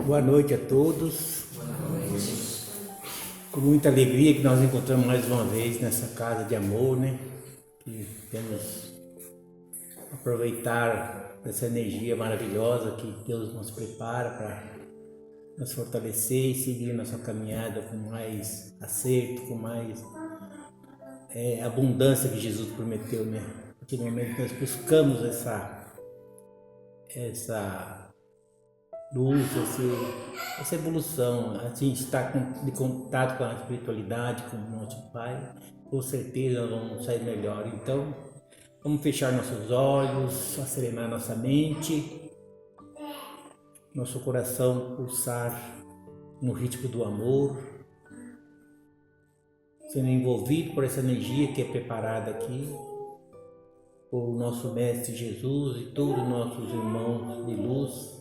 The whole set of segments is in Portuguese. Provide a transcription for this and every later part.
Boa noite a todos. Com muita alegria que nós encontramos mais uma vez nessa casa de amor, né? Que temos aproveitar essa energia maravilhosa que Deus nos prepara para nos fortalecer e seguir nossa caminhada com mais acerto, com mais abundância que Jesus prometeu, né? Porque no momento que nós buscamos essa luz, essa evolução, assim, estar de contato com a espiritualidade, com o nosso Pai, com certeza nós vamos sair melhor. Então, vamos fechar nossos olhos, serenar nossa mente, nosso coração pulsar no ritmo do amor, sendo envolvido por essa energia que é preparada aqui por nosso Mestre Jesus e todos os nossos irmãos de luz.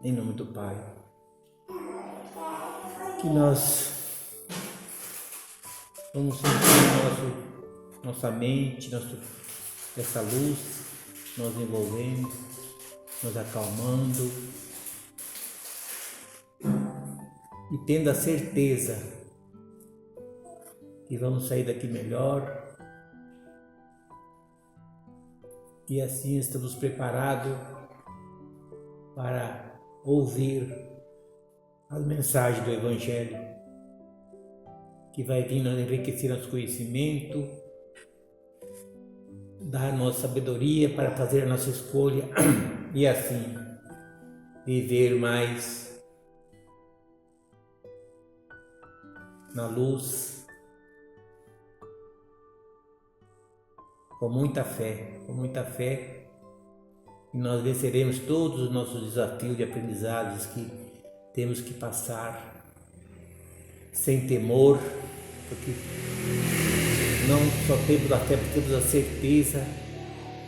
Em nome do Pai, que nós vamos sentir nossa mente, essa luz, nos envolvendo, nos acalmando e tendo a certeza que vamos sair daqui melhor e assim estamos preparados para ouvir as mensagens do Evangelho, que vai vir nos enriquecer nosso conhecimento, dar nossa sabedoria para fazer a nossa escolha e assim viver mais na luz, com muita fé. E nós venceremos todos os nossos desafios de aprendizados que temos que passar sem temor, porque não só temos a fé, porque temos a certeza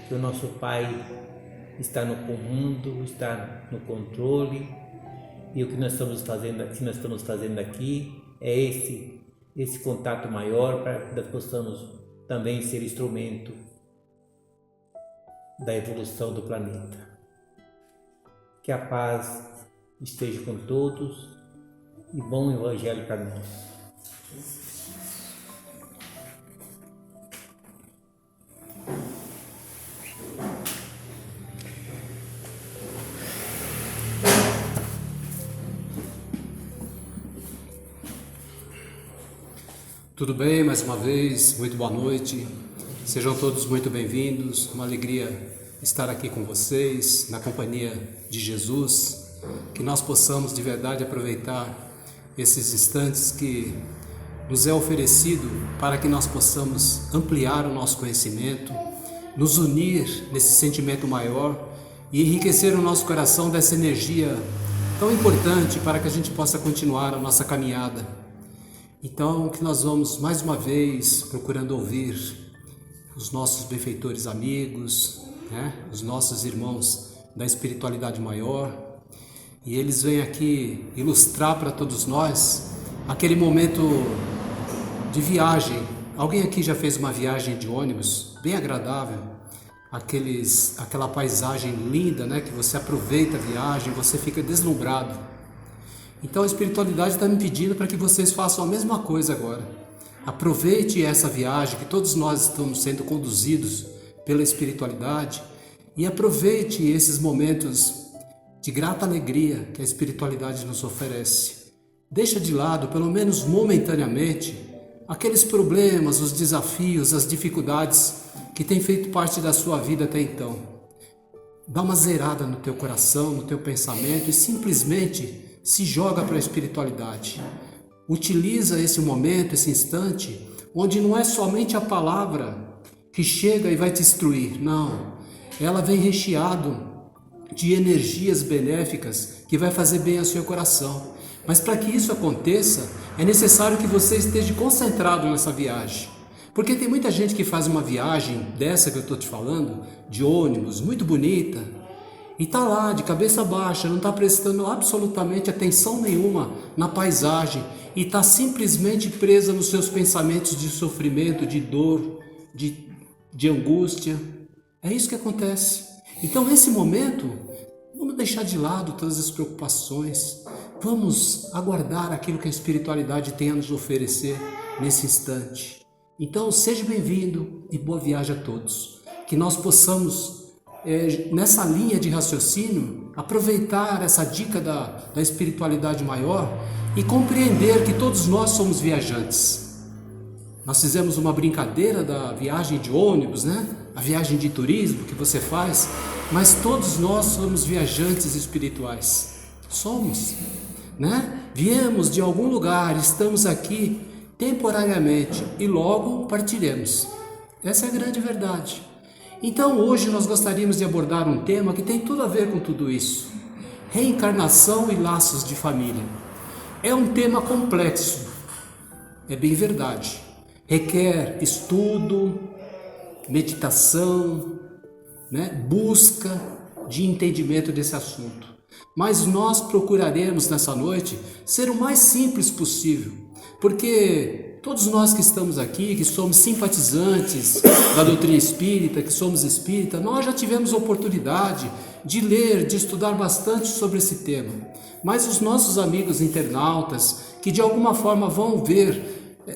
que o nosso Pai está no comando, está no controle, e o que nós estamos fazendo aqui é esse contato maior para que nós possamos também ser instrumento da evolução do planeta. Que a paz esteja com todos e bom Evangelho para nós. Tudo bem? Mais uma vez, muito boa noite. Sejam todos muito bem-vindos. Uma alegria estar aqui com vocês, na companhia de Jesus. Que nós possamos de verdade aproveitar esses instantes que nos é oferecido para que nós possamos ampliar o nosso conhecimento, nos unir nesse sentimento maior e enriquecer o nosso coração dessa energia tão importante para que a gente possa continuar a nossa caminhada. Então, que nós vamos mais uma vez procurando ouvir os nossos benfeitores amigos, os nossos irmãos da espiritualidade maior, e eles vêm aqui ilustrar para todos nós aquele momento de viagem. Alguém aqui já fez uma viagem de ônibus bem agradável, aquela paisagem linda, que você aproveita a viagem, você fica deslumbrado. Então a espiritualidade está me pedindo para que vocês façam a mesma coisa agora. Aproveite essa viagem, que todos nós estamos sendo conduzidos pela espiritualidade, e aproveite esses momentos de grata alegria que a espiritualidade nos oferece. Deixa de lado, pelo menos momentaneamente, aqueles problemas, os desafios, as dificuldades que têm feito parte da sua vida até então. Dá uma zerada no teu coração, no teu pensamento e simplesmente se joga para a espiritualidade. Utiliza esse momento, esse instante, onde não é somente a palavra que chega e vai te instruir, não. Ela vem recheado de energias benéficas que vai fazer bem ao seu coração. Mas para que isso aconteça, é necessário que você esteja concentrado nessa viagem. Porque tem muita gente que faz uma viagem dessa que eu estou te falando, de ônibus, muito bonita, e está lá de cabeça baixa, não está prestando absolutamente atenção nenhuma na paisagem, e está simplesmente presa nos seus pensamentos de sofrimento, de dor, de angústia. É isso que acontece. Então esse momento Vamos deixar de lado todas as preocupações. Vamos aguardar aquilo que a espiritualidade tem a nos oferecer nesse instante. Então, seja bem-vindo e boa viagem a todos. Que nós possamos, nessa linha de raciocínio, aproveitar essa dica da espiritualidade maior e compreender que todos nós somos viajantes. Nós fizemos uma brincadeira da viagem de ônibus, né? A viagem de turismo que você faz, mas todos nós somos viajantes espirituais. Somos, né? Viemos de algum lugar, estamos aqui temporariamente e logo partiremos. Essa é a grande verdade. Então hoje nós gostaríamos de abordar um tema que tem tudo a ver com tudo isso. Reencarnação e laços de família. É um tema complexo, é bem verdade. Requer estudo, meditação, né? Busca de entendimento desse assunto. Mas nós procuraremos nessa noite ser o mais simples possível, porque todos nós que estamos aqui, que somos simpatizantes da doutrina espírita, que somos espírita, nós já tivemos oportunidade de ler, de estudar bastante sobre esse tema. Mas os nossos amigos internautas, que de alguma forma vão ver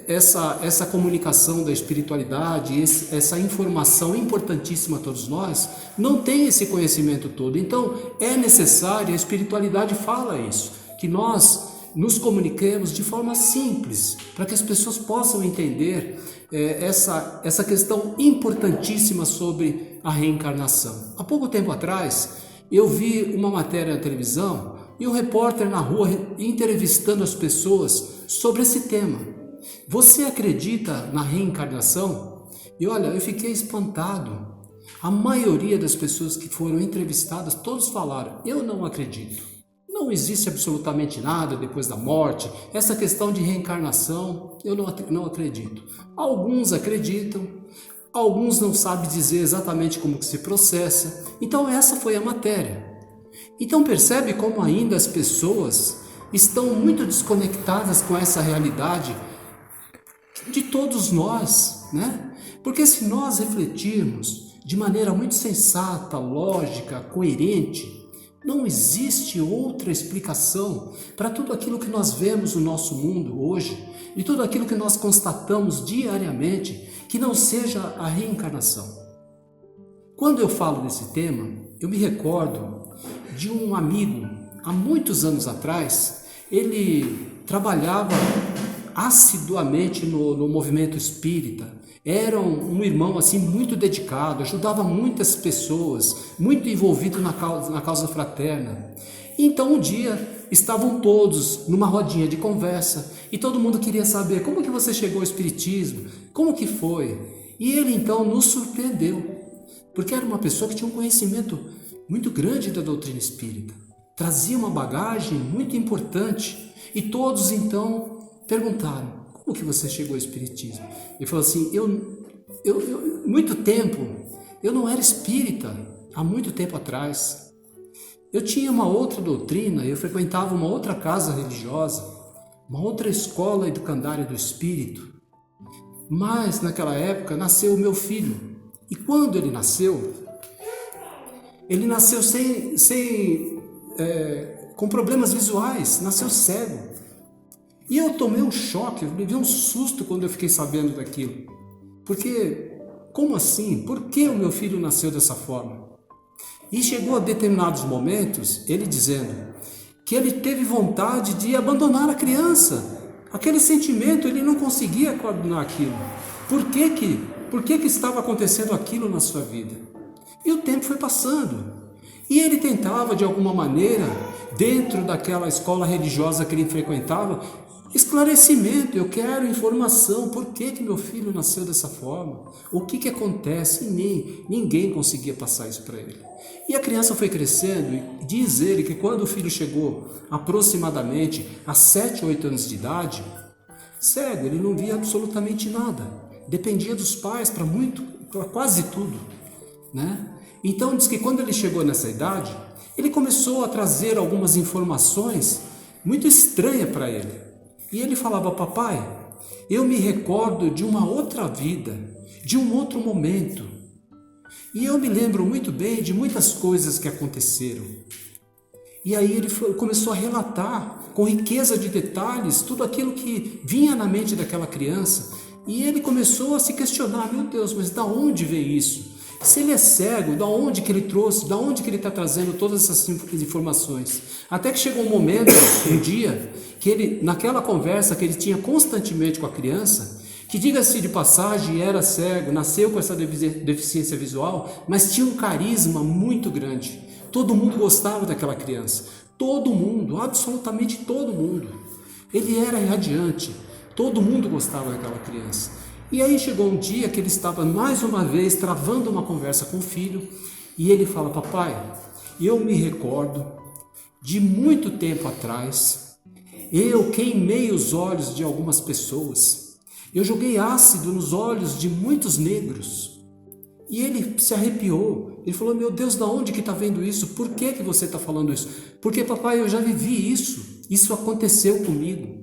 essa comunicação da espiritualidade, essa informação importantíssima a todos nós, não tem esse conhecimento todo. Então é necessário, a espiritualidade fala isso, que nós nos comuniquemos de forma simples, para que as pessoas possam entender essa questão importantíssima sobre a reencarnação. Há pouco tempo atrás eu vi uma matéria na televisão e um repórter na rua entrevistando as pessoas sobre esse tema. Você acredita na reencarnação? E olha, eu fiquei espantado. A maioria das pessoas que foram entrevistadas, todos falaram: eu não acredito. Não existe absolutamente nada depois da morte. Essa questão de reencarnação, eu não acredito. Alguns acreditam, alguns não sabem dizer exatamente como que se processa. Então essa foi a matéria. Então percebe como ainda as pessoas estão muito desconectadas com essa realidade de todos nós, né? Porque se nós refletirmos de maneira muito sensata, lógica, coerente, não existe outra explicação para tudo aquilo que nós vemos no nosso mundo hoje e tudo aquilo que nós constatamos diariamente que não seja a reencarnação. Quando eu falo desse tema, eu me recordo de um amigo, há muitos anos atrás, ele trabalhava assiduamente no movimento espírita, era um irmão assim muito dedicado, ajudava muitas pessoas, muito envolvido na causa fraterna. Então um dia estavam todos numa rodinha de conversa e todo mundo queria saber: como que você chegou ao espiritismo? Como que foi? E ele então nos surpreendeu, porque era uma pessoa que tinha um conhecimento muito grande da doutrina espírita, trazia uma bagagem muito importante e todos então perguntaram: como que você chegou ao espiritismo? Ele falou assim: muito tempo, eu não era espírita, há muito tempo atrás. Eu tinha uma outra doutrina, eu frequentava uma outra casa religiosa, uma outra escola educandária do espírito. Mas naquela época nasceu o meu filho. E quando ele nasceu com problemas visuais, nasceu cego. E eu tomei um choque, eu levei um susto quando eu fiquei sabendo daquilo. Porque, como assim? Por que o meu filho nasceu dessa forma? E chegou a determinados momentos, ele dizendo que ele teve vontade de abandonar a criança. Aquele sentimento, ele não conseguia coordenar aquilo. Por que estava acontecendo aquilo na sua vida? E o tempo foi passando. E ele tentava, de alguma maneira, dentro daquela escola religiosa que ele frequentava, esclarecimento. Eu quero informação. Por que meu filho nasceu dessa forma? O que acontece? E ninguém conseguia passar isso para ele. E a criança foi crescendo e diz ele que quando o filho chegou aproximadamente a 7 ou 8 anos de idade, cego, ele não via absolutamente nada. Dependia dos pais para quase tudo, né? Então diz que quando ele chegou nessa idade, ele começou a trazer algumas informações muito estranhas para ele. E ele falava: papai, eu me recordo de uma outra vida, de um outro momento. E eu me lembro muito bem de muitas coisas que aconteceram. E aí ele começou a relatar com riqueza de detalhes tudo aquilo que vinha na mente daquela criança. E ele começou a se questionar: meu Deus, mas da onde veio isso? Se ele é cego, da onde que ele trouxe, da onde que ele está trazendo todas essas informações? Até que chegou um momento, um dia, que ele, naquela conversa que ele tinha constantemente com a criança, que, diga-se de passagem, era cego, nasceu com essa deficiência visual, mas tinha um carisma muito grande. Todo mundo gostava daquela criança, todo mundo, absolutamente todo mundo. Ele era radiante, todo mundo gostava daquela criança. E aí chegou um dia que ele estava mais uma vez travando uma conversa com o filho, e ele fala: papai, eu me recordo de muito tempo atrás, eu queimei os olhos de algumas pessoas, eu joguei ácido nos olhos de muitos negros. E ele se arrepiou, ele falou: meu Deus, da onde que está vendo isso? Por que que você está falando isso? Porque, papai, eu já vivi isso aconteceu comigo.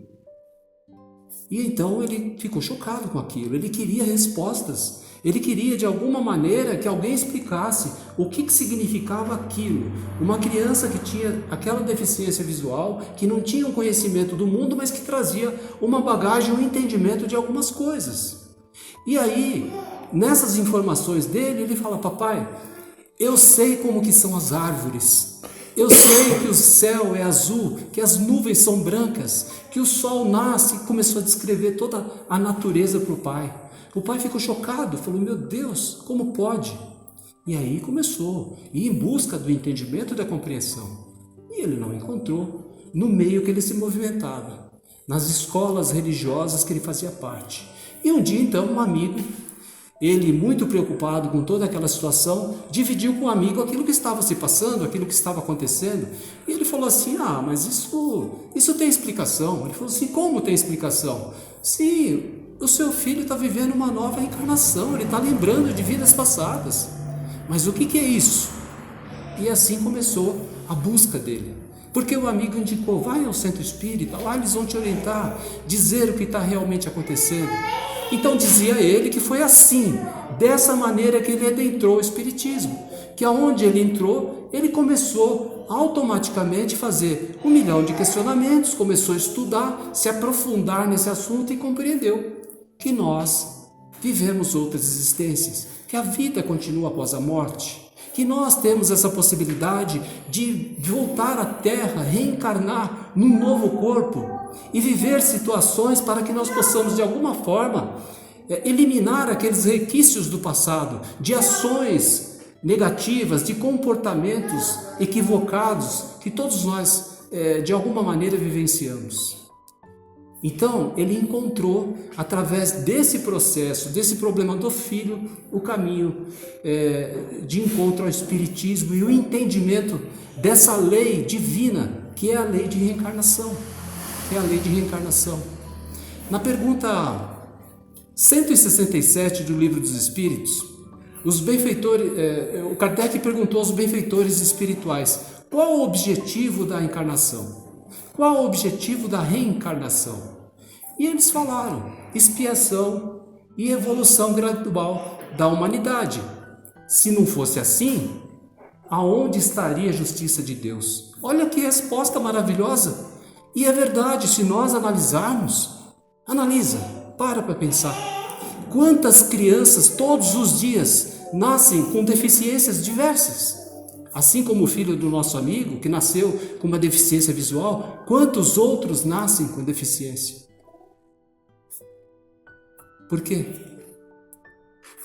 E então ele ficou chocado com aquilo, ele queria respostas, ele queria de alguma maneira que alguém explicasse o que significava aquilo. Uma criança que tinha aquela deficiência visual, que não tinha um conhecimento do mundo, mas que trazia uma bagagem, um entendimento de algumas coisas. E aí, nessas informações dele, ele fala: papai, eu sei como que são as árvores, eu sei que o céu é azul, que as nuvens são brancas, que o sol nasce. E começou a descrever toda a natureza para o pai. O pai ficou chocado, falou: meu Deus, como pode? E aí começou a ir em busca do entendimento e da compreensão. E ele não encontrou no meio que ele se movimentava, nas escolas religiosas que ele fazia parte. E um dia então um amigo, ele muito preocupado com toda aquela situação, dividiu com o amigo aquilo que estava se passando, aquilo que estava acontecendo. E ele falou assim: ah, mas isso tem explicação. Ele falou assim: como tem explicação? Sim, o seu filho está vivendo uma nova encarnação, ele está lembrando de vidas passadas. Mas o que é isso? E assim começou a busca dele. Porque o amigo indicou: vai ao centro espírita, lá eles vão te orientar, dizer o que está realmente acontecendo. Então dizia ele que foi assim, dessa maneira que ele adentrou o espiritismo, que aonde ele entrou, ele começou automaticamente a fazer 1 milhão de questionamentos, começou a estudar, se aprofundar nesse assunto e compreendeu que nós vivemos outras existências, que a vida continua após a morte, que nós temos essa possibilidade de voltar à Terra, reencarnar num novo corpo e viver situações para que nós possamos de alguma forma eliminar aqueles resquícios do passado, de ações negativas, de comportamentos equivocados que todos nós de alguma maneira vivenciamos. Então ele encontrou, através desse processo, desse problema do filho, o caminho de encontro ao espiritismo e o entendimento dessa lei divina, que é a lei de reencarnação. Na pergunta 167 do Livro dos Espíritos, os benfeitores, o Kardec perguntou aos benfeitores espirituais: qual o objetivo da encarnação? Qual o objetivo da reencarnação? E eles falaram: expiação e evolução gradual da humanidade. Se não fosse assim, aonde estaria a justiça de Deus? Olha que resposta maravilhosa! E é verdade, se nós analisarmos, para pensar. Quantas crianças todos os dias nascem com deficiências diversas? Assim como o filho do nosso amigo, que nasceu com uma deficiência visual, quantos outros nascem com deficiência? Por quê?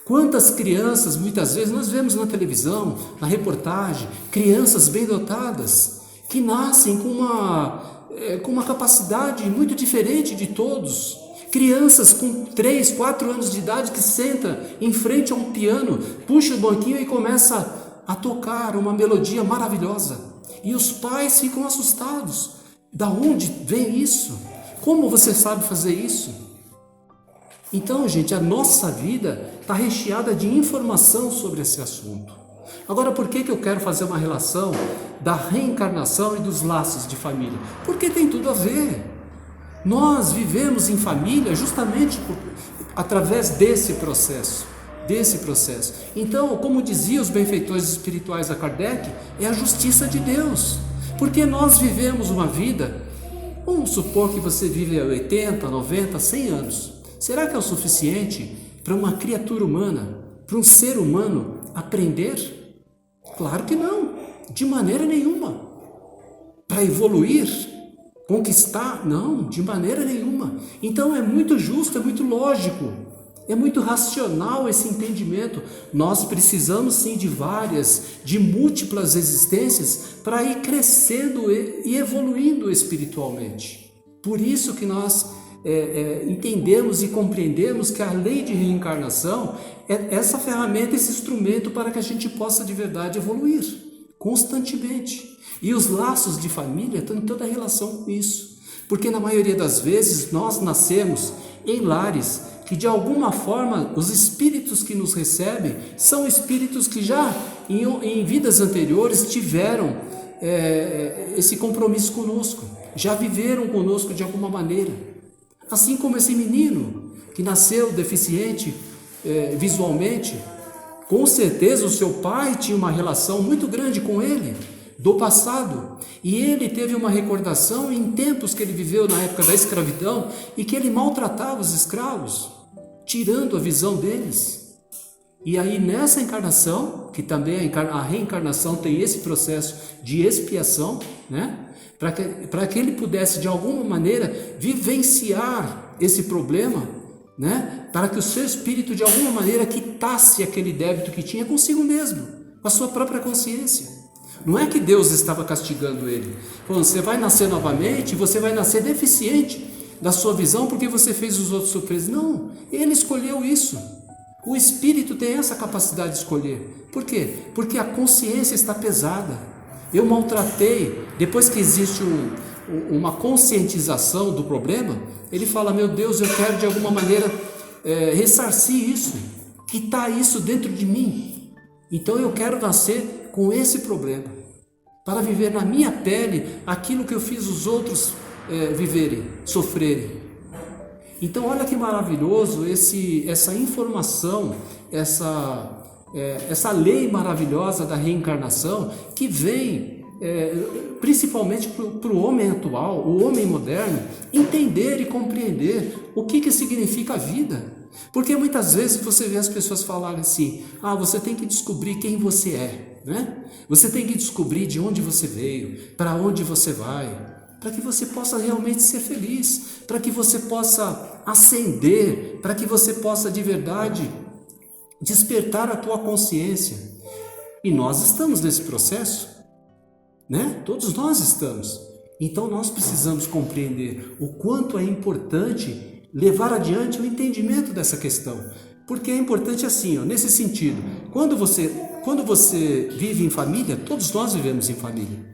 Quantas crianças, muitas vezes, nós vemos na televisão, na reportagem, crianças bem dotadas, que nascem com uma capacidade muito diferente de todos. Crianças com 3, 4 anos de idade que senta em frente a um piano, puxa o banquinho e começa a tocar uma melodia maravilhosa. E os pais ficam assustados. Da onde vem isso? Como você sabe fazer isso? Então, gente, a nossa vida está recheada de informação sobre esse assunto. Agora, por que eu quero fazer uma relação da reencarnação e dos laços de família? Porque tem tudo a ver. Nós vivemos em família justamente através desse processo. Então, como diziam os benfeitores espirituais a Kardec, é a justiça de Deus. Porque nós vivemos uma vida, vamos supor que você vive 80, 90, 100 anos. Será que é o suficiente para uma criatura humana, para um ser humano aprender? Claro que não, de maneira nenhuma. Para evoluir, conquistar, não, de maneira nenhuma. Então é muito justo, é muito lógico, é muito racional esse entendimento. Nós precisamos sim de múltiplas existências para ir crescendo e evoluindo espiritualmente. Por isso que nós entendemos e compreendemos que a lei de reencarnação é essa ferramenta, esse instrumento para que a gente possa de verdade evoluir constantemente. E os laços de família têm toda a relação com isso, porque na maioria das vezes nós nascemos em lares que de alguma forma os espíritos que nos recebem são espíritos que já em vidas anteriores tiveram esse compromisso conosco, já viveram conosco de alguma maneira. Assim como esse menino que nasceu deficiente visualmente, com certeza o seu pai tinha uma relação muito grande com ele do passado, e ele teve uma recordação em tempos que ele viveu na época da escravidão e que ele maltratava os escravos, tirando a visão deles. E aí nessa encarnação, que também a reencarnação tem esse processo de expiação, né? Para que ele pudesse de alguma maneira vivenciar esse problema, né? Para que o seu espírito de alguma maneira quitasse aquele débito que tinha consigo mesmo, com a sua própria consciência. Não é que Deus estava castigando ele. Falando, você vai nascer novamente, você vai nascer deficiente da sua visão porque você fez os outros sofrer. Não, ele escolheu isso. O espírito tem essa capacidade de escolher. Por quê? Porque a consciência está pesada. Eu maltratei. Depois que existe uma conscientização do problema, ele fala, meu Deus, eu quero de alguma maneira ressarcir isso, quitar isso dentro de mim. Então eu quero nascer com esse problema, para viver na minha pele aquilo que eu fiz os outros viverem, sofrerem. Então olha que maravilhoso essa informação, essa lei maravilhosa da reencarnação, que vem principalmente para o homem atual, o homem moderno, entender e compreender o que significa a vida. Porque muitas vezes você vê as pessoas falarem assim, você tem que descobrir quem você é, né? Você tem que descobrir de onde você veio, para onde você vai, para que você possa realmente ser feliz, para que você possa ascender, para que você possa de verdade despertar a tua consciência. E nós estamos nesse processo, né? Todos nós estamos. Então nós precisamos compreender o quanto é importante levar adiante o entendimento dessa questão, porque é importante assim, nesse sentido, quando você vive em família, todos nós vivemos em família,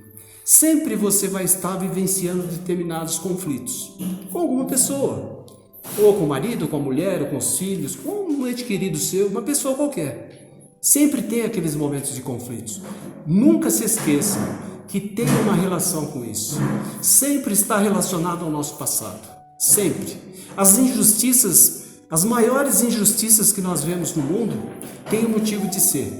sempre você vai estar vivenciando determinados conflitos, com alguma pessoa, ou com o marido, com a mulher, ou com os filhos, com um ente querido seu, uma pessoa qualquer, sempre tem aqueles momentos de conflitos. Nunca se esqueça que tem uma relação com isso, sempre está relacionado ao nosso passado, sempre. As injustiças, as maiores injustiças que nós vemos no mundo, têm um motivo de ser.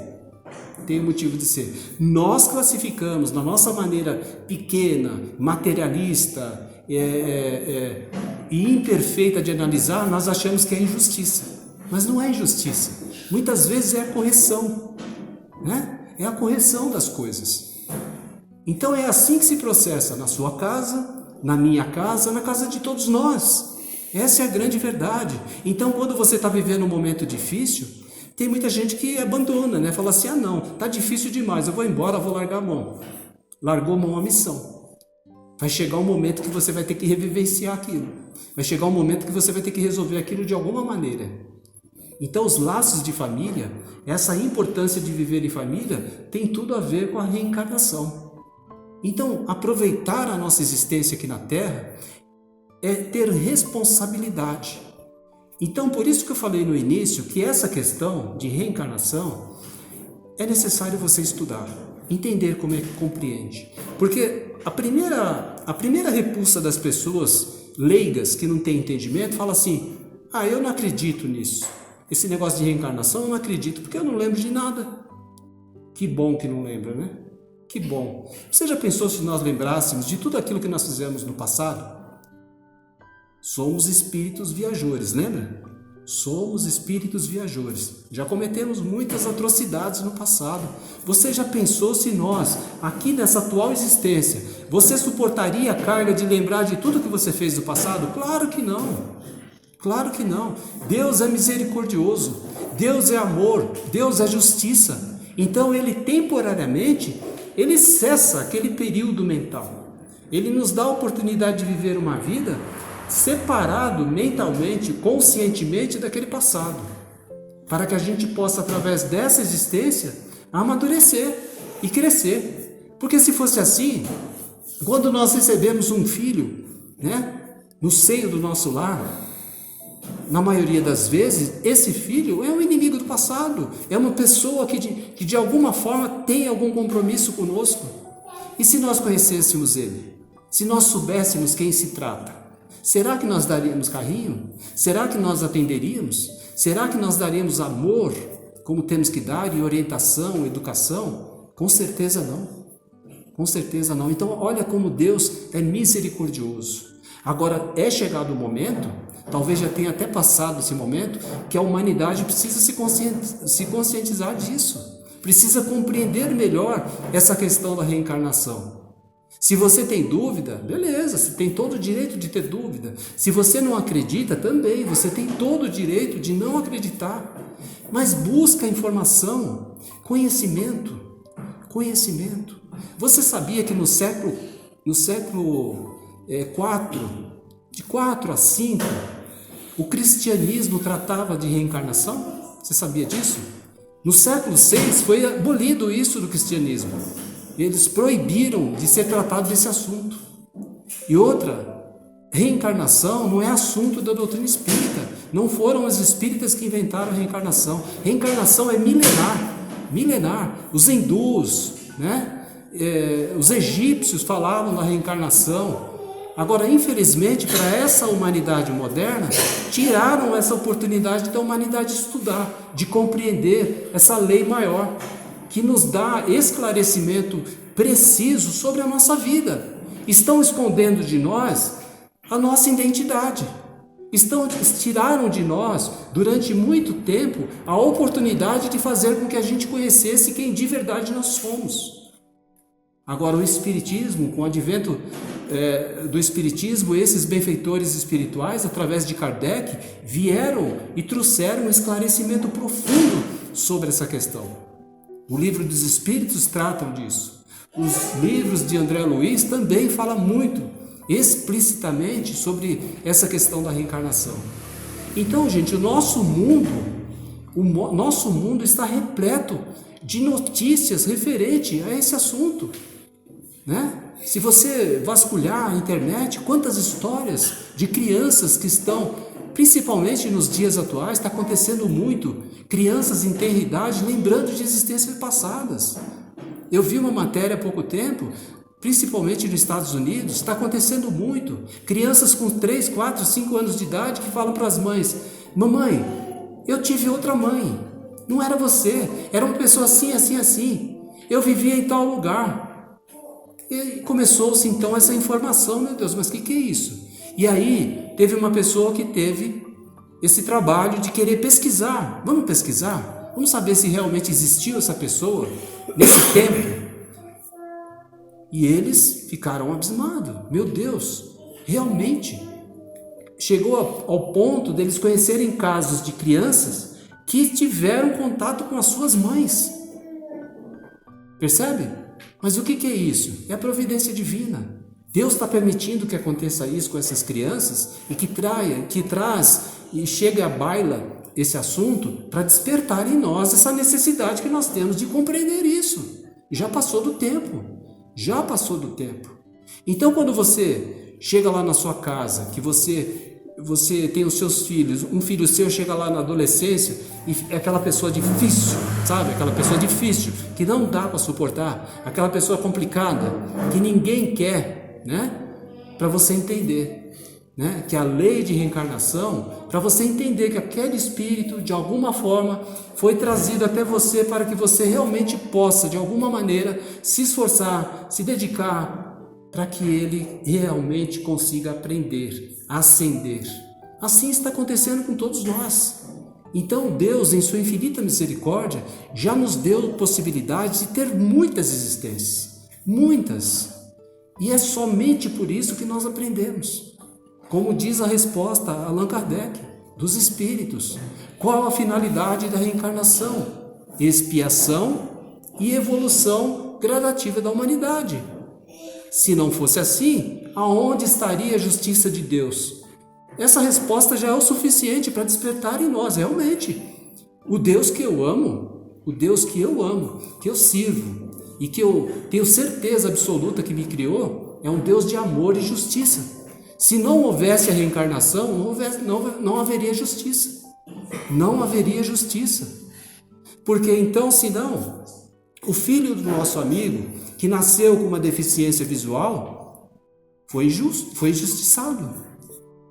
Tem um motivo de ser. Nós classificamos, na nossa maneira pequena, materialista e imperfeita de analisar, nós achamos que é injustiça. Mas não é injustiça. Muitas vezes é a correção, né? É a correção das coisas. Então é assim que se processa na sua casa, na minha casa, na casa de todos nós. Essa é a grande verdade. Então, quando você está vivendo um momento difícil, tem muita gente que abandona, né? Fala assim, não, tá difícil demais, eu vou embora, vou largar a mão. Largou a mão a missão. Vai chegar um momento que você vai ter que revivenciar aquilo. Vai chegar um momento que você vai ter que resolver aquilo de alguma maneira. Então, os laços de família, essa importância de viver em família, tem tudo a ver com a reencarnação. Então, aproveitar a nossa existência aqui na Terra é ter responsabilidade. Então, por isso que eu falei no início que essa questão de reencarnação é necessário você estudar, entender como é que compreende. Porque a primeira repulsa das pessoas leigas que não têm entendimento fala assim, eu não acredito nisso. Esse negócio de reencarnação eu não acredito, porque eu não lembro de nada. Que bom que não lembra, né? Que bom. Você já pensou se nós lembrássemos de tudo aquilo que nós fizemos no passado? Somos espíritos viajores, lembra? Somos espíritos viajores. Já cometemos muitas atrocidades no passado. Você já pensou se nós, aqui nessa atual existência, você suportaria a carga de lembrar de tudo que você fez no passado? Claro que não. Claro que não. Deus é misericordioso. Deus é amor. Deus é justiça. Então Ele temporariamente, Ele cessa aquele período mental. Ele nos dá a oportunidade de viver uma vida separado mentalmente, conscientemente daquele passado, para que a gente possa, através dessa existência, amadurecer e crescer. Porque se fosse assim, quando nós recebemos um filho, no seio do nosso lar, na maioria das vezes, esse filho é um inimigo do passado, é uma pessoa que de alguma forma tem algum compromisso conosco. E se nós conhecêssemos ele? Se nós soubéssemos quem se trata? Será que nós daríamos carinho? Será que nós atenderíamos? Será que nós daríamos amor, como temos que dar, e orientação, educação? Com certeza não. Com certeza não. Então, olha como Deus é misericordioso. Agora, é chegado o momento, talvez já tenha até passado esse momento, que a humanidade precisa se conscientizar disso. Precisa compreender melhor essa questão da reencarnação. Se você tem dúvida, beleza, você tem todo o direito de ter dúvida. Se você não acredita, também, você tem todo o direito de não acreditar. Mas busca informação, conhecimento. Você sabia que no século IV, de 4 a 5, o cristianismo tratava de reencarnação? Você sabia disso? No século VI foi abolido isso do cristianismo. Eles proibiram de ser tratado desse assunto. E outra, reencarnação não é assunto da doutrina espírita. Não foram os espíritas que inventaram a reencarnação. Reencarnação é milenar. Os hindus, os egípcios falavam da reencarnação. Agora, infelizmente, para essa humanidade moderna, tiraram essa oportunidade da humanidade estudar, de compreender essa lei maior, que nos dá esclarecimento preciso sobre a nossa vida. Estão escondendo de nós a nossa identidade. Tiraram de nós, durante muito tempo, a oportunidade de fazer com que a gente conhecesse quem de verdade nós somos. Agora, o Espiritismo, com o advento do Espiritismo, esses benfeitores espirituais, através de Kardec, vieram e trouxeram um esclarecimento profundo sobre essa questão. O Livro dos Espíritos tratam disso. Os livros de André Luiz também falam muito, explicitamente, sobre essa questão da reencarnação. Então, gente, o nosso mundo está repleto de notícias referentes a esse assunto. Se você vasculhar a internet, quantas histórias de crianças que estão, principalmente nos dias atuais, está acontecendo muito, crianças em tenra idade lembrando de existências passadas. Eu vi uma matéria há pouco tempo, principalmente nos Estados Unidos, está acontecendo muito, crianças com 3, 4, 5 anos de idade que falam para as mães: mamãe, eu tive outra mãe, não era você, era uma pessoa assim, assim, assim, eu vivia em tal lugar. E começou-se então essa informação, meu Deus, mas o que é isso? E aí teve uma pessoa que teve esse trabalho de querer pesquisar. Vamos pesquisar? Vamos saber se realmente existiu essa pessoa nesse tempo? E eles ficaram abismados. Meu Deus, realmente chegou ao ponto deles conhecerem casos de crianças que tiveram contato com as suas mães. Percebe? Mas o que é isso? É a providência divina. Deus está permitindo que aconteça isso com essas crianças e que traz e chega à baila esse assunto para despertar em nós essa necessidade que nós temos de compreender isso. Já passou do tempo. Então, quando você chega lá na sua casa, que você tem os seus filhos, um filho seu chega lá na adolescência e é aquela pessoa difícil, sabe? Aquela pessoa difícil, que não dá para suportar, aquela pessoa complicada, que ninguém quer, para você entender. né, que é a lei de reencarnação, para você entender que aquele espírito, de alguma forma, foi trazido até você para que você realmente possa, de alguma maneira, se esforçar, se dedicar, para que ele realmente consiga aprender, ascender. Assim está acontecendo com todos nós. Então Deus, em sua infinita misericórdia, já nos deu possibilidade de ter muitas existências, muitas. E é somente por isso que nós aprendemos. Como diz a resposta a Allan Kardec, dos espíritos. Qual a finalidade da reencarnação? Expiação e evolução gradativa da humanidade. Se não fosse assim, aonde estaria a justiça de Deus? Essa resposta já é o suficiente para despertar em nós, realmente. O Deus que eu amo, que eu sirvo e que eu tenho certeza absoluta que me criou, é um Deus de amor e justiça. Se não houvesse a reencarnação, não haveria justiça. Não haveria justiça. Porque então, senão, o filho do nosso amigo, que nasceu com uma deficiência visual, foi injustiçado.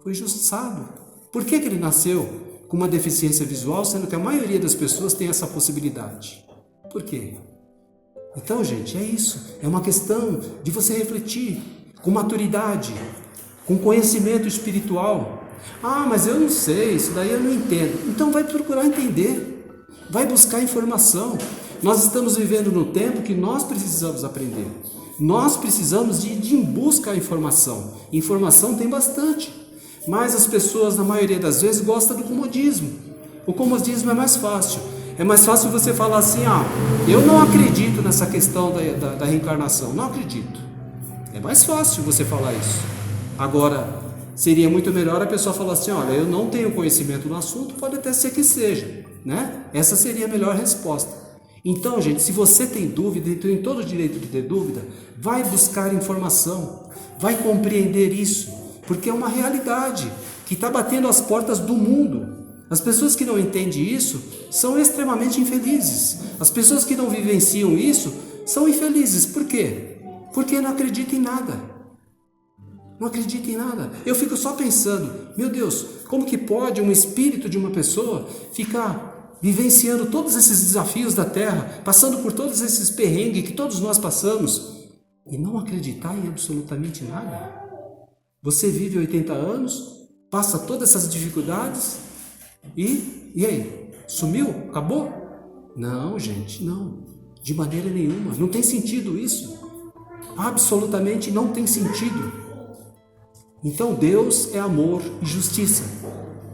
Foi injustiçado. Por que ele nasceu com uma deficiência visual, sendo que a maioria das pessoas tem essa possibilidade? Por quê? Então, gente, é isso. É uma questão de você refletir com maturidade, com conhecimento espiritual. Ah, mas eu não sei, isso daí eu não entendo. Então vai procurar entender, vai buscar informação. Nós estamos vivendo no tempo que nós precisamos aprender. Nós precisamos de ir em busca da informação. Informação tem bastante, mas as pessoas, na maioria das vezes, gostam do comodismo. O comodismo é mais fácil. É mais fácil você falar assim, eu não acredito nessa questão da reencarnação. Não acredito. É mais fácil você falar isso. Agora, seria muito melhor a pessoa falar assim, olha, eu não tenho conhecimento no assunto, pode até ser que seja, né? Essa seria a melhor resposta. Então, gente, se você tem dúvida, e tem todo o direito de ter dúvida, vai buscar informação, vai compreender isso, porque é uma realidade que está batendo as portas do mundo. As pessoas que não entendem isso são extremamente infelizes. As pessoas que não vivenciam isso são infelizes. Por quê? Porque não acreditam em nada. Não acredita em nada. Eu fico só pensando, meu Deus, como que pode um espírito de uma pessoa ficar vivenciando todos esses desafios da Terra, passando por todos esses perrengues que todos nós passamos e não acreditar em absolutamente nada? Você vive 80 anos, passa todas essas dificuldades e aí? Sumiu? Acabou? Não, gente, não. De maneira nenhuma. Não tem sentido isso. Absolutamente não tem sentido. Então Deus é amor e justiça.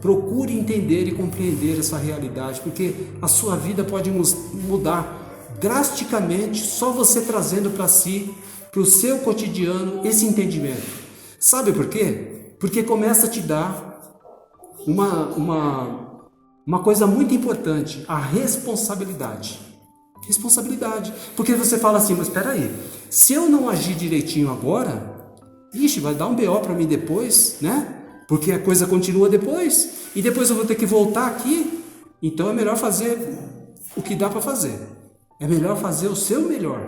Procure entender e compreender essa realidade, porque a sua vida pode mudar drasticamente só você trazendo para si, para o seu cotidiano, esse entendimento. Sabe por quê? Porque começa a te dar uma coisa muito importante, a responsabilidade. Responsabilidade. Porque você fala assim, mas espera aí, se eu não agir direitinho agora, vai dar um BO para mim depois, né? Porque a coisa continua depois. E depois eu vou ter que voltar aqui. Então é melhor fazer o que dá para fazer. É melhor fazer o seu melhor,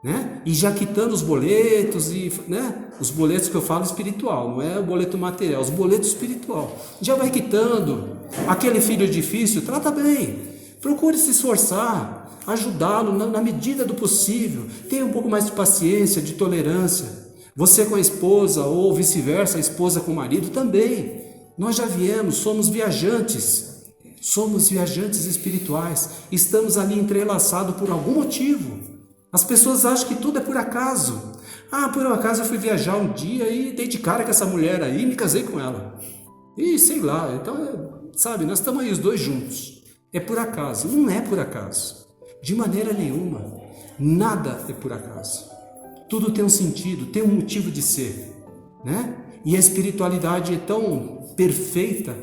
né? E já quitando os boletos, né? Os boletos que eu falo espiritual, não é o boleto material, os boletos espiritual. Já vai quitando. Aquele filho difícil, trata bem. Procure se esforçar, ajudá-lo na medida do possível. Tenha um pouco mais de paciência, de tolerância. Você com a esposa ou vice-versa, a esposa com o marido também. Nós já viemos, somos viajantes espirituais, estamos ali entrelaçados por algum motivo. As pessoas acham que tudo é por acaso. Por um acaso eu fui viajar um dia e dei de cara com essa mulher aí e me casei com ela. E sei lá, então, sabe, nós estamos aí os dois juntos. É por acaso? Não é por acaso. De maneira nenhuma. Nada é por acaso. Tudo tem um sentido, tem um motivo de ser, né? E a espiritualidade é tão perfeita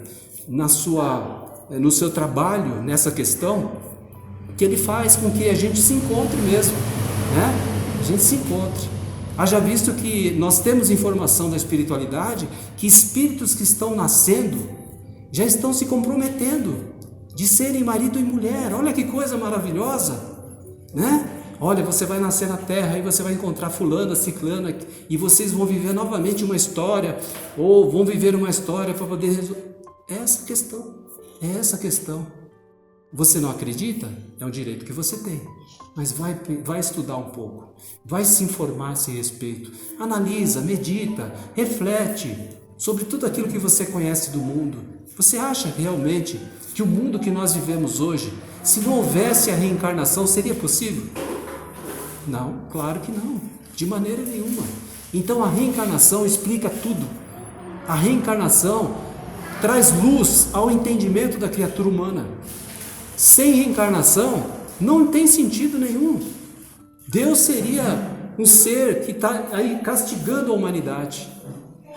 no seu trabalho, nessa questão, que ele faz com que a gente se encontre mesmo, né? A gente se encontre. Haja visto que nós temos informação da espiritualidade, que espíritos que estão nascendo já estão se comprometendo de serem marido e mulher. Olha que coisa maravilhosa, né? Olha, você vai nascer na terra, aí você vai encontrar fulana, ciclana, e vocês vão viver novamente uma história, ou vão viver uma história para poder resolver. É essa a questão. Você não acredita? É um direito que você tem. Mas vai estudar um pouco, vai se informar a esse respeito. Analisa, medita, reflete sobre tudo aquilo que você conhece do mundo. Você acha realmente que o mundo que nós vivemos hoje, se não houvesse a reencarnação, seria possível? Não, claro que não, de maneira nenhuma. Então a reencarnação explica tudo. A reencarnação traz luz ao entendimento da criatura humana. Sem reencarnação não tem sentido nenhum. Deus seria um ser que está aí castigando a humanidade.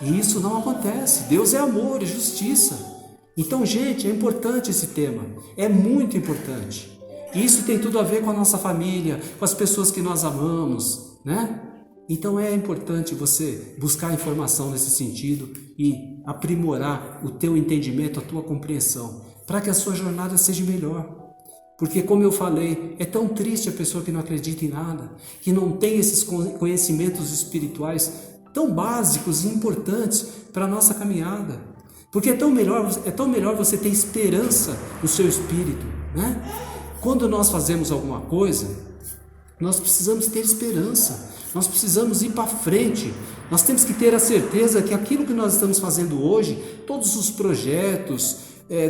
E isso não acontece. Deus é amor e justiça. Então, gente, é importante esse tema. É muito importante. Isso tem tudo a ver com a nossa família, com as pessoas que nós amamos, né? Então é importante você buscar informação nesse sentido e aprimorar o teu entendimento, a tua compreensão, para que a sua jornada seja melhor. Porque, como eu falei, é tão triste a pessoa que não acredita em nada, que não tem esses conhecimentos espirituais tão básicos e importantes para a nossa caminhada. Porque é tão melhor você ter esperança no seu espírito, né? Quando nós fazemos alguma coisa, nós precisamos ter esperança, nós precisamos ir para frente, nós temos que ter a certeza que aquilo que nós estamos fazendo hoje, todos os projetos,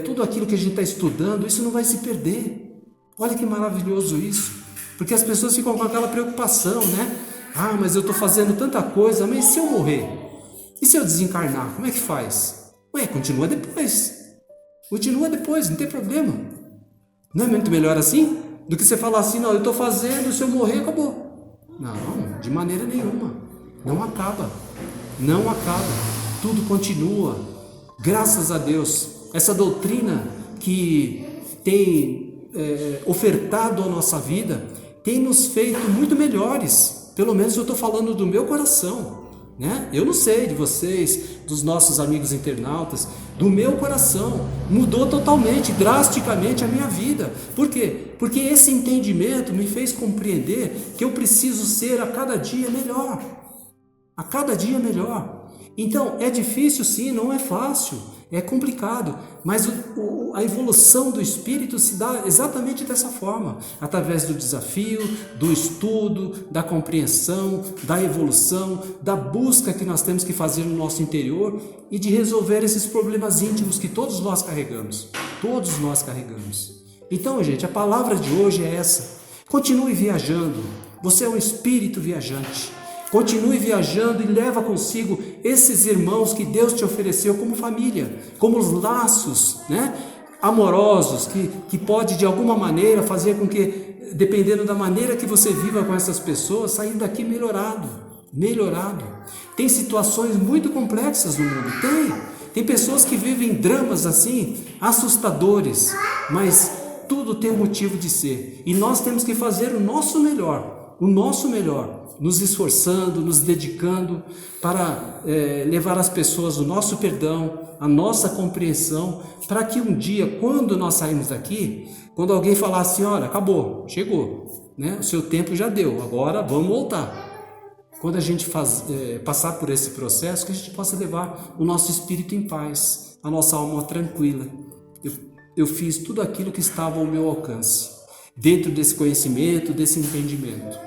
tudo aquilo que a gente está estudando, isso não vai se perder. Olha que maravilhoso isso, porque as pessoas ficam com aquela preocupação, né? Ah, mas eu estou fazendo tanta coisa, mas e se eu morrer? E se eu desencarnar? Como é que faz? Ué, continua depois, não tem problema. Não é muito melhor assim? Do que você falar assim, não, eu estou fazendo, se eu morrer, acabou. Não, de maneira nenhuma. Não acaba. Tudo continua. Graças a Deus. Essa doutrina que tem ofertado a nossa vida tem nos feito muito melhores. Pelo menos eu estou falando do meu coração, né? Eu não sei de vocês, dos nossos amigos internautas, do meu coração. Mudou totalmente, drasticamente a minha vida. Por quê? Porque esse entendimento me fez compreender que eu preciso ser a cada dia melhor. A cada dia melhor. Então, é difícil sim, não é fácil, é complicado, mas a evolução do espírito se dá exatamente dessa forma, através do desafio, do estudo, da compreensão, da evolução, da busca que nós temos que fazer no nosso interior e de resolver esses problemas íntimos que todos nós carregamos. Todos nós carregamos. Então, gente, a palavra de hoje é essa. Continue viajando. Você é um espírito viajante. Continue viajando e leva consigo esses irmãos que Deus te ofereceu como família, como os laços, né, amorosos, que pode de alguma maneira fazer com que, dependendo da maneira que você viva com essas pessoas, sair daqui melhorado. Tem situações muito complexas no mundo, tem pessoas que vivem dramas assim, assustadores, mas tudo tem um motivo de ser, e nós temos que fazer o nosso melhor, nos esforçando, nos dedicando para levar às pessoas o nosso perdão, a nossa compreensão, para que um dia, quando nós sairmos daqui, quando alguém falar assim, olha, acabou, chegou, né? O seu tempo já deu, agora vamos voltar. Quando a gente passar por esse processo, que a gente possa levar o nosso espírito em paz, a nossa alma tranquila. Eu fiz tudo aquilo que estava ao meu alcance, dentro desse conhecimento, desse entendimento.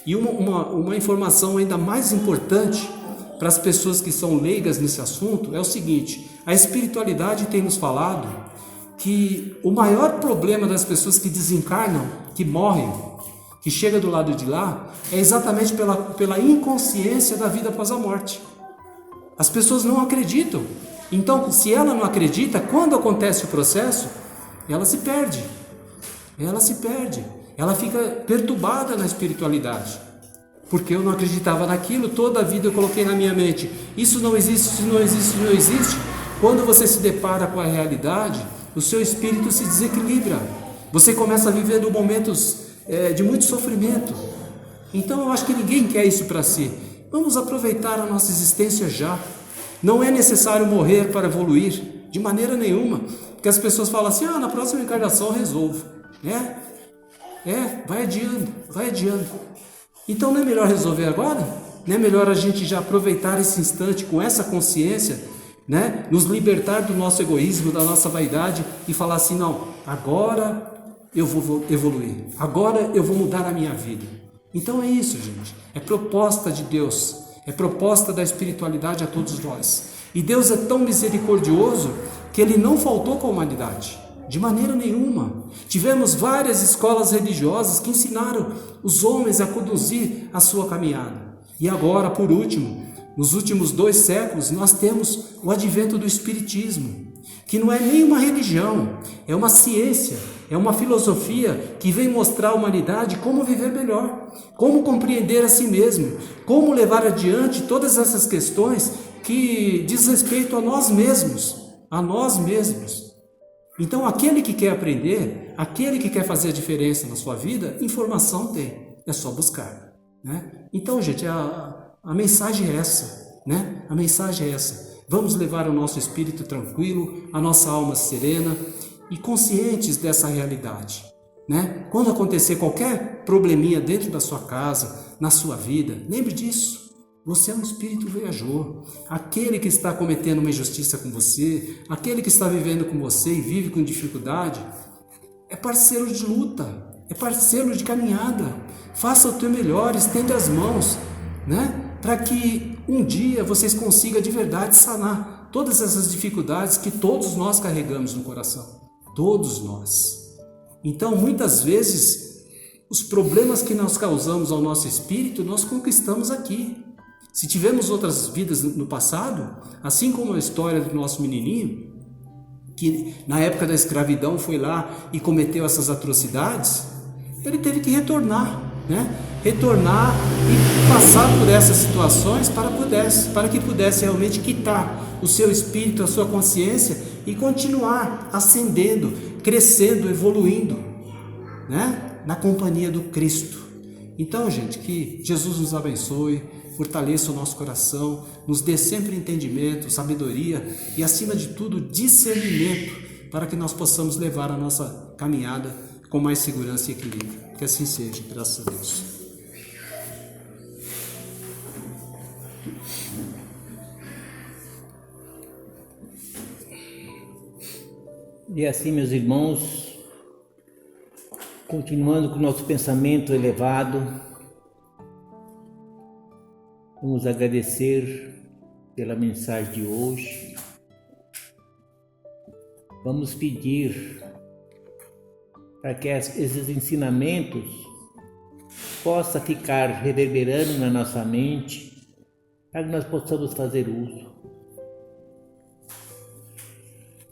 E uma informação ainda mais importante para as pessoas que são leigas nesse assunto é o seguinte: a espiritualidade tem nos falado que o maior problema das pessoas que desencarnam, que morrem, que chega do lado de lá, é exatamente pela inconsciência da vida após a morte. As pessoas não acreditam. Então, se ela não acredita, quando acontece o processo, ela se perde. Ela fica perturbada na espiritualidade. Porque eu não acreditava naquilo, toda a vida eu coloquei na minha mente, isso não existe, isso não existe, isso não existe. Quando você se depara com a realidade, o seu espírito se desequilibra. Você começa a viver momentos de muito sofrimento. Então eu acho que ninguém quer isso para si. Vamos aproveitar a nossa existência já. Não é necessário morrer para evoluir, de maneira nenhuma. Porque as pessoas falam assim, na próxima encarnação eu resolvo, né? Vai adiando, vai adiando. Então não é melhor resolver agora? Não é melhor a gente já aproveitar esse instante com essa consciência, né? Nos libertar do nosso egoísmo, da nossa vaidade e falar assim, não, agora eu vou evoluir, agora eu vou mudar a minha vida. Então é isso, gente, é proposta de Deus, é proposta da espiritualidade a todos nós. E Deus é tão misericordioso que Ele não faltou com a humanidade, de maneira nenhuma. Tivemos várias escolas religiosas que ensinaram os homens a conduzir a sua caminhada. E agora, por último, nos últimos 2 séculos, nós temos o advento do Espiritismo, que não é nem uma religião, é uma ciência, é uma filosofia que vem mostrar à humanidade como viver melhor, como compreender a si mesmo, como levar adiante todas essas questões que diz respeito a nós mesmos, Então, aquele que quer aprender, aquele que quer fazer a diferença na sua vida, informação tem, é só buscar, né? Então, gente, a mensagem é essa, né? A mensagem é essa. Vamos levar o nosso espírito tranquilo, a nossa alma serena e conscientes dessa realidade, né? Quando acontecer qualquer probleminha dentro da sua casa, na sua vida, lembre disso. Você é um espírito viajor. Aquele que está cometendo uma injustiça com você, aquele que está vivendo com você e vive com dificuldade, é parceiro de luta, é parceiro de caminhada. Faça o teu melhor, estenda as mãos, né? Para que um dia vocês consigam de verdade sanar todas essas dificuldades que todos nós carregamos no coração. Todos nós. Então, muitas vezes, os problemas que nós causamos ao nosso espírito, nós conquistamos aqui. Se tivemos outras vidas no passado, assim como a história do nosso menininho, que na época da escravidão foi lá e cometeu essas atrocidades, ele teve que retornar, né? Retornar e passar por essas situações para que pudesse realmente quitar o seu espírito, a sua consciência e continuar ascendendo, crescendo, evoluindo, né? Na companhia do Cristo. Então, gente, que Jesus nos abençoe, fortaleça o nosso coração, nos dê sempre entendimento, sabedoria e, acima de tudo, discernimento para que nós possamos levar a nossa caminhada com mais segurança e equilíbrio. Que assim seja, graças a Deus. E assim, meus irmãos, continuando com o nosso pensamento elevado, vamos agradecer pela mensagem de hoje. Vamos pedir para que esses ensinamentos possam ficar reverberando na nossa mente, para que nós possamos fazer uso.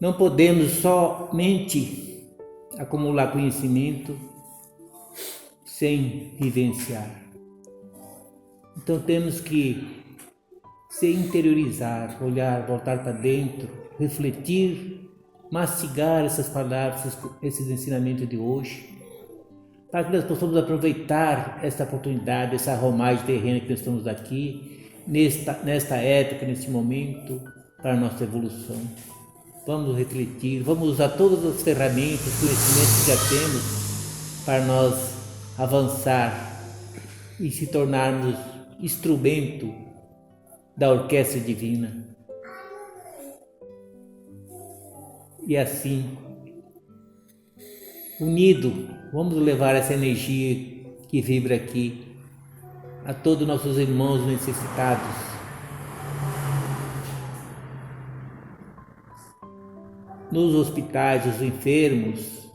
Não podemos somente acumular conhecimento sem vivenciar. Então temos que se interiorizar, olhar, voltar para dentro, refletir, mastigar essas palavras, esses ensinamentos de hoje, para que nós possamos aproveitar essa oportunidade, essa romagem terrena que nós estamos aqui, nesta época, neste momento, para a nossa evolução. Vamos refletir, vamos usar todas as ferramentas, conhecimentos que já temos para nós avançar e se tornarmos instrumento da orquestra divina. E assim, unido, vamos levar essa energia que vibra aqui a todos nossos irmãos necessitados. Nos hospitais, os enfermos,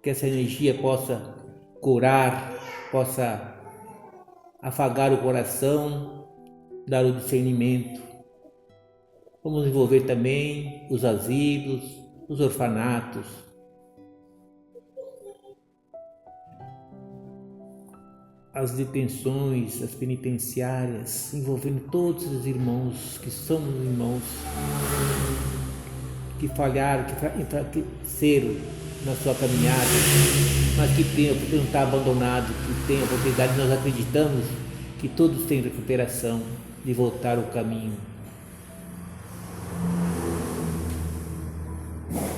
que essa energia possa curar, possa afagar o coração, dar o discernimento. Vamos envolver também os asilos, os orfanatos. As detenções, as penitenciárias, envolvendo todos os irmãos que somos irmãos, que falharam, que enfraqueceram na sua caminhada, mas que não está abandonado, que tem a oportunidade. Nós acreditamos que todos têm recuperação de voltar ao caminho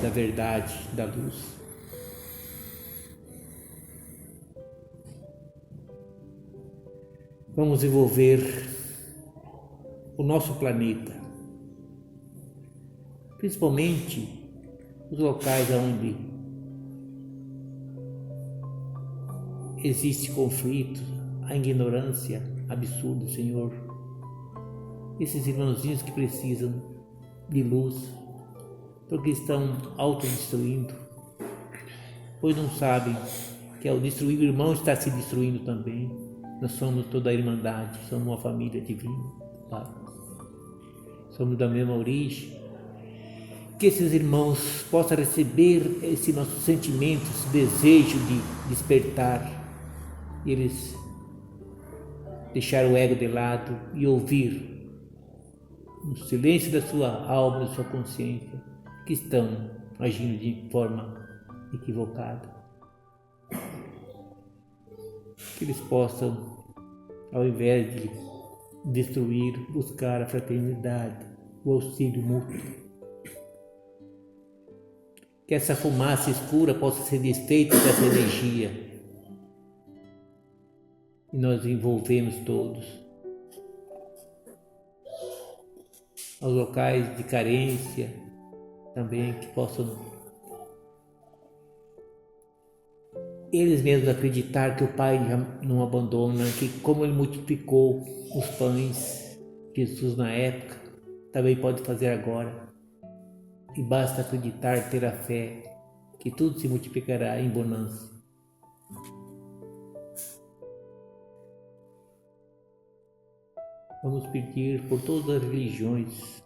da verdade, da luz. vamos envolver o nosso planeta, principalmente os locais onde existe conflito, a ignorância absurda, Senhor. Esses irmãozinhos que precisam de luz, porque estão autodestruindo, pois não sabem que ao destruir o irmão está se destruindo também. Nós somos toda a irmandade, somos uma família divina, Pai. Somos da mesma origem. Que esses irmãos possam receber esse nosso sentimento, esse desejo de despertar, e eles deixar o ego de lado e ouvir no silêncio da sua alma, da sua consciência, que estão agindo de forma equivocada. Que eles possam, ao invés de destruir, buscar a fraternidade, o auxílio mútuo. Que essa fumaça escura possa ser desfeita dessa energia e nós envolvemos todos aos locais de carência também, que possam eles mesmos acreditar que o Pai já não abandona, que como Ele multiplicou os pães, Jesus na época também pode fazer agora. E basta acreditar, ter a fé, que tudo se multiplicará em bonança. Vamos pedir por todas as religiões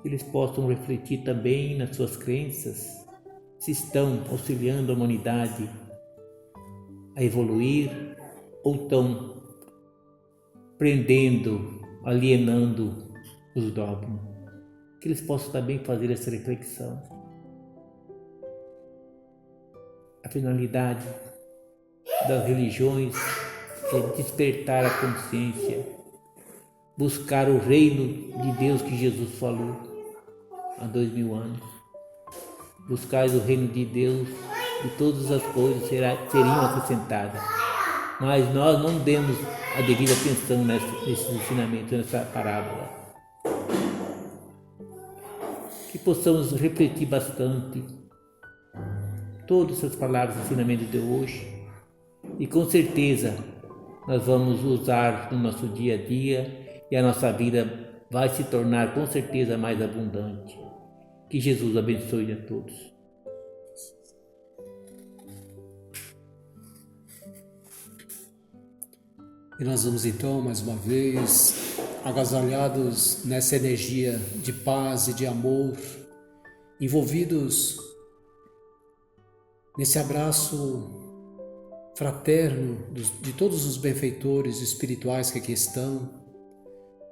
que eles possam refletir também nas suas crenças, se estão auxiliando a humanidade a evoluir ou estão prendendo, alienando os dogmas. Que eles possam também fazer essa reflexão. A finalidade das religiões é despertar a consciência, buscar o reino de Deus que Jesus falou há 2000 anos. Buscar o reino de Deus e todas as coisas seriam acrescentadas. Mas nós não demos a devida atenção nesse ensinamento, nessa parábola. Que possamos refletir bastante todas essas palavras, ensinamentos de hoje, e com certeza nós vamos usar no nosso dia a dia e a nossa vida vai se tornar com certeza mais abundante. Que Jesus abençoe a todos. E nós vamos então, mais uma vez, agasalhados nessa energia de paz e de amor, envolvidos nesse abraço fraterno de todos os benfeitores espirituais que aqui estão.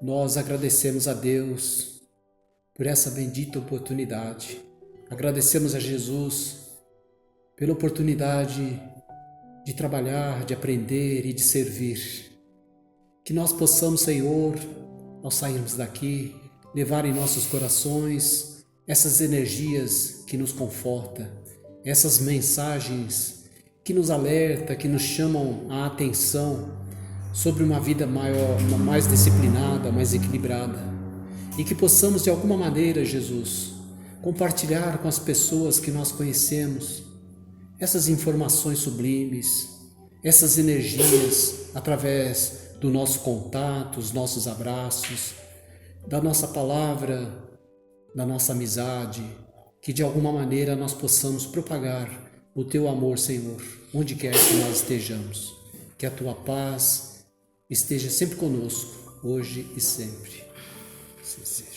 Nós agradecemos a Deus por essa bendita oportunidade. Agradecemos a Jesus pela oportunidade de trabalhar, de aprender e de servir. Que nós possamos, Senhor, ao sairmos daqui, levar em nossos corações essas energias que nos confortam, essas mensagens que nos alertam, que nos chamam a atenção sobre uma vida maior, mais disciplinada, mais equilibrada. E que possamos, de alguma maneira, Jesus, compartilhar com as pessoas que nós conhecemos essas informações sublimes, essas energias através do nosso contato, os nossos abraços, da nossa palavra, da nossa amizade, que de alguma maneira nós possamos propagar o Teu amor, Senhor, onde quer que nós estejamos. Que a Tua paz esteja sempre conosco, hoje e sempre. Sim, sim.